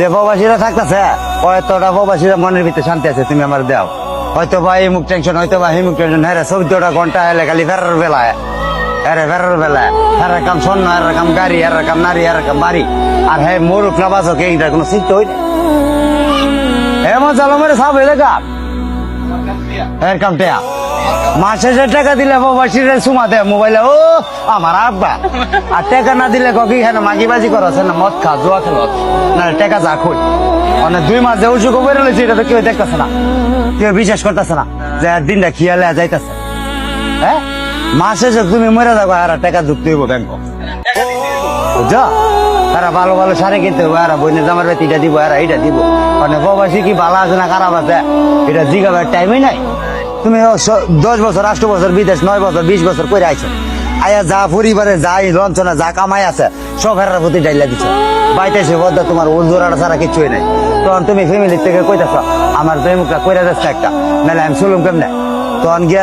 যে প্রবাসীরা থাকতেছে হয়তোটা প্রবাসীরা মনের ভিতরে শান্তি আছে, তুমি আমার দাও। হয়তো বা এই মুখ টেনশন, হয়তো বা এই মুখ টেনশন, হ্যাঁ 14টা ঘন্টা এলে খালি ফেরার বেলায়, ফেরার বেলায় হ্যাঁ কাম স্বর্ণ, হ্যাঁ কাম গাড়ি, হ্যাঁ কাম নারী, হ্যাঁ কাম বাড়ি, আর হ্যাঁ মরুক না বাসক এইটা কোনো চিন্তা হই না। এমন চালো মেরে সাপ হয়ে দেখা এর কাম টেয়া মাসে যে টাকা দিলে প্রবাসীরা সুমা দেয় মোবাইলে, ও আমার আব্বা। আর টাকা না দিলে ককি হ্যাঁ মাগিবাজি করছে না, মদ খা, জোয়া খেল না, টাকা যা খুঁজ মানে 2 মাস যে উঁচু বের হয়েছে, এটা তো কেউ দেখতেছে না, কেউ বিশ্বাস করতেছে না যে দিনটা খিয়ালে যাইতেছে। হ্যাঁ মাসে যে তুমি মরে যাবো আর টাকা যুক্ত হইব ব্যাংক, বুঝছো? তারা ভালো ভালো শাড়ি কিনতে হবে, আর বইনে জামার বেতি এটা দিব, আর এইটা দিব, মানে প্রবাসী কি ভালো আছে না খারাপ আছে এটা জিগাবার টাইমই নাই। তুমি 10 বছর 8 বছর বিদেশ, 9 বছর 20 বছর করে আইছো, আয়া যা পরিবারে যাই লঞ্চনা যা কামাই আছে সব হেরার প্রতি ডাইলা দিচ্ছ, বাইতেছে বদ্ধ তোমার ওজোরাটা ছাড়া কিছুই নাই। তখন তুমি ফ্যামিলির থেকে কইতেছ আমার প্রেমিকটা কইরা যাচ্ছে একটা, নাহলে আমি শুনলাম কেমনে, তখন গিয়া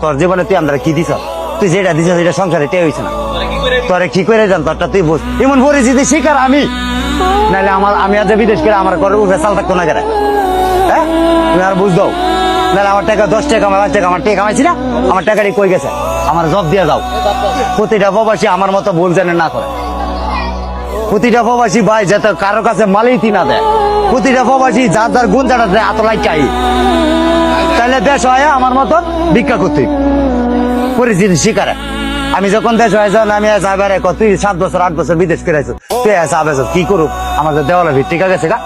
তোর জীবনে তুই আমরা কি দিছ, তুই যেটা দিছ সেটা সংসারে টেয়ে হয়েছে না, তোরে কি করে জান তোরটা তুই বুঝ। এমন পরিস্থিতি শিকার আমি, নাহলে আমি আজ বিদেশ করে আমার ঘরে উঠে চাল থাকতো না কেন? হ্যাঁ তুমি আর বুঝ দাও, নাহলে আমার টাকা 10 টাকা 5 টাকা আমার টাকা কামাইছি না, আমার টাকাটি কই গেছে, আমার জব দিয়ে দাও। প্রতিটা প্রবাসী আমার মতো ভুল জানে না করে, প্রতিটা প্রবাসী ভাই যাতে কারো কাছে মালিতি না দেয়, প্রতিটা প্রবাসী যার যার গুণ জানা দেয় আতলাই চাই, তাহলে দেশ হয় আমার মতন ভিক্ষা করতে পরিস্থিতি শিকারে। আমি যখন দেশ হয়ে যাও আমি যাবার তুই 7 বছর 8 বছর বিদেশ ফিরাইছো, তুই আসা কি করুক আমাদের দেওয়ালের ঠিক আছে গা।